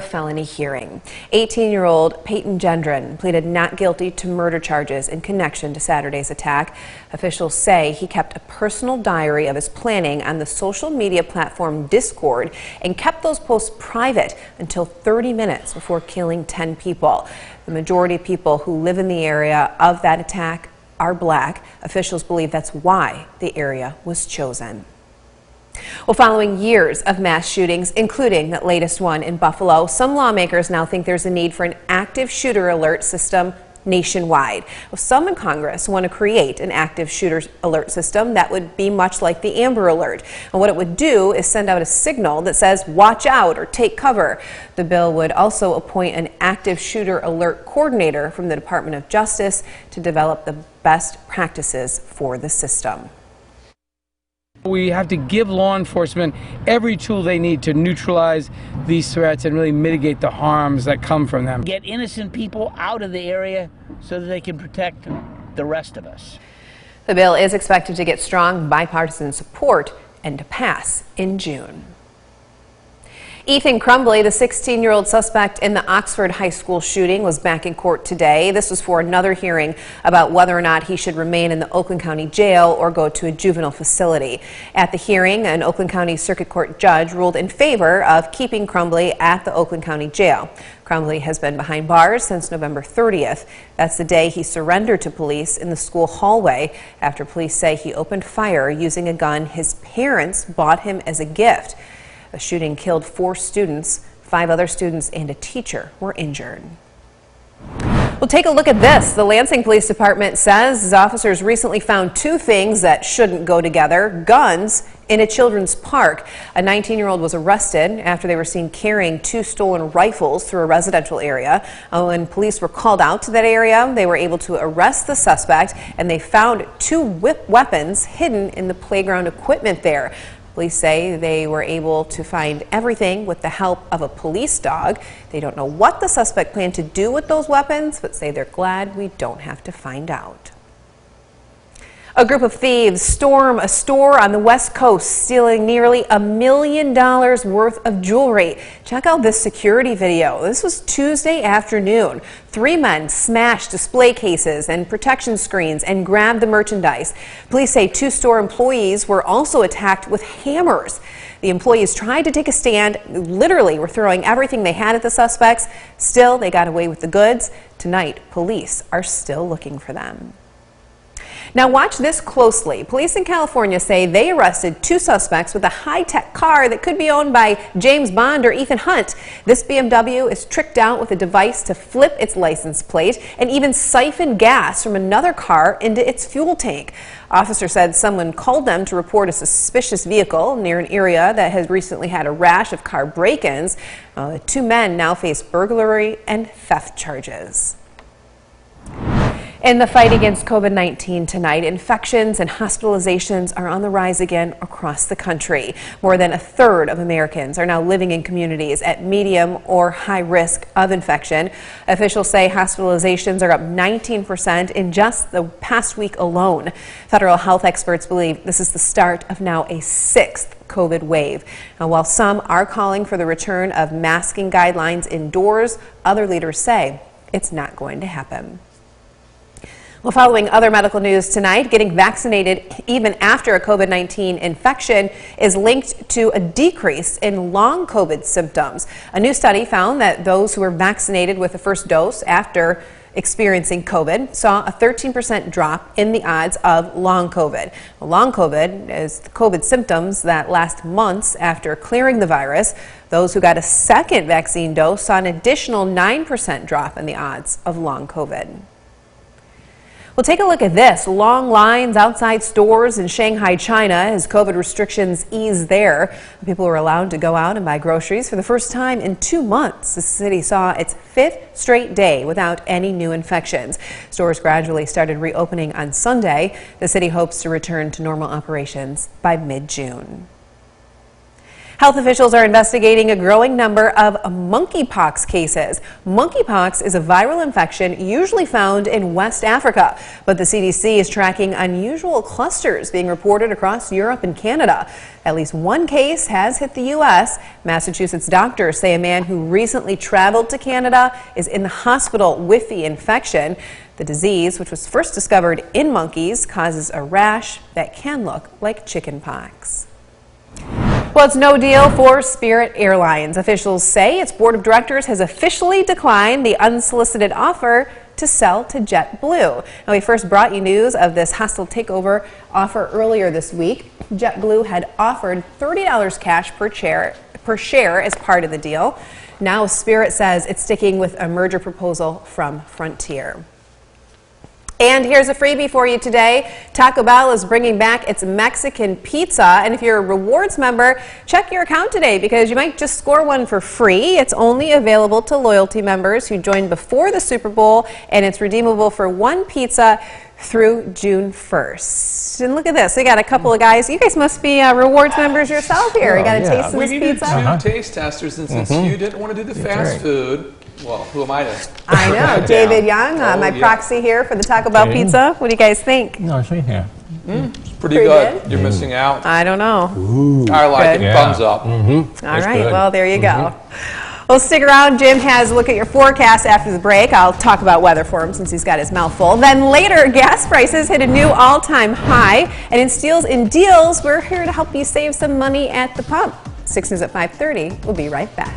Felony hearing. 18-year-old Peyton Gendron pleaded not guilty to murder charges in connection to Saturday's attack. Officials say he kept a personal diary of his planning on the social media platform Discord and kept those posts private until 30 minutes before killing 10 people. The majority of people who live in the area of that attack are black. Officials believe that's why the area was chosen. Well, following years of mass shootings, including that latest one in Buffalo, some lawmakers now think there's a need for an active shooter alert system nationwide. Well, some in Congress want to create an active shooter alert system that would be much like the Amber Alert. And what it would do is send out a signal that says, watch out or take cover. The bill would also appoint an active shooter alert coordinator from the Department of Justice to develop the best practices for the system. We have to give law enforcement every tool they need to neutralize these threats and really mitigate the harms that come from them. Get innocent people out of the area so that they can protect the rest of us. The bill is expected to get strong bipartisan support and to pass in June. Ethan Crumbley, the 16-year-old suspect in the Oxford High School shooting, was back in court today. This was for another hearing about whether or not he should remain in the Oakland County Jail or go to a juvenile facility. At the hearing, an Oakland County Circuit Court judge ruled in favor of keeping Crumbley at the Oakland County Jail. Crumbley has been behind bars since November 30th. That's the day he surrendered to police in the school hallway after police say he opened fire using a gun his parents bought him as a gift. The shooting killed 4 students. 5 other students and a teacher were injured. Well, take a look at this. The Lansing Police Department says officers recently found 2 things that shouldn't go together: guns in a children's park. A 19-year-old was arrested after they were seen carrying 2 stolen rifles through a residential area. When police were called out to that area, they were able to arrest the suspect, and they found 2 weapons hidden in the playground equipment there. Police say they were able to find everything with the help of a police dog. They don't know what the suspect planned to do with those weapons, but say they're glad we don't have to find out. A group of thieves storm a store on the West Coast, stealing nearly $1 million worth of jewelry. Check out this security video. This was Tuesday afternoon. 3 men smashed display cases and protection screens and grabbed the merchandise. Police say 2 store employees were also attacked with hammers. The employees tried to take a stand, literally were throwing everything they had at the suspects. Still, they got away with the goods. Tonight, police are still looking for them. Now watch this closely. Police in California say they arrested 2 suspects with a high-tech car that could be owned by James Bond or Ethan Hunt. This BMW is tricked out with a device to flip its license plate and even siphon gas from another car into its fuel tank. Officer said someone called them to report a suspicious vehicle near an area that has recently had a rash of car break-ins. The 2 men now face burglary and theft charges. In the fight against COVID-19 tonight, infections and hospitalizations are on the rise again across the country. More than 1/3 of Americans are now living in communities at medium or high risk of infection. Officials say hospitalizations are up 19% in just the past week alone. Federal health experts believe this is the start of now a 6th COVID wave. Now, while some are calling for the return of masking guidelines indoors, other leaders say it's not going to happen. Well, following other medical news tonight, getting vaccinated even after a COVID-19 infection is linked to a decrease in long COVID symptoms. A new study found that those who were vaccinated with the first dose after experiencing COVID saw a 13% drop in the odds of long COVID. Long COVID is the COVID symptoms that last months after clearing the virus. Those who got a second vaccine dose saw an additional 9% drop in the odds of long COVID. Well, take a look at this. Long lines outside stores in Shanghai, China, as COVID restrictions ease there. People were allowed to go out and buy groceries for the first time in 2 months. The city saw its 5th straight day without any new infections. Stores gradually started reopening on Sunday. The city hopes to return to normal operations by mid-June. Health officials are investigating a growing number of monkeypox cases. Monkeypox is a viral infection usually found in West Africa, but the CDC is tracking unusual clusters being reported across Europe and Canada. At least one case has hit the U.S. Massachusetts doctors say a man who recently traveled to Canada is in the hospital with the infection. The disease, which was first discovered in monkeys, causes a rash that can look like chickenpox. Well, it's no deal for Spirit Airlines. Officials say its board of directors has officially declined the unsolicited offer to sell to JetBlue. Now, we first brought you news of this hostile takeover offer earlier this week. JetBlue had offered $30 cash per share as part of the deal. Now, Spirit says it's sticking with a merger proposal from Frontier. And here's a freebie for you today. Taco Bell is bringing back its Mexican pizza. And if you're a rewards member, check your account today because you might just score one for free. It's only available to loyalty members who joined before the Super Bowl, and it's redeemable for one pizza through June 1st. And look at this. We got a couple of guys. You guys must be rewards members yourself here. You got a taste of this pizza? We needed two taste testers, and since you didn't want to do the fast food, well, who am I to? I know. David Young, my proxy here for the Taco Bell pizza. What do you guys think? No, it's right here. It's pretty good. You're missing out. I don't know. I like it. Yeah. Thumbs up. All right. good. Well, there you go. Well, stick around. Jim has a look at your forecast after the break. I'll talk about weather for him since he's got his mouth full. Then later, gas prices hit a new all-time high. And in Steals and Deals, we're here to help you save some money at the pump. 6 News at 5:30. We'll be right back.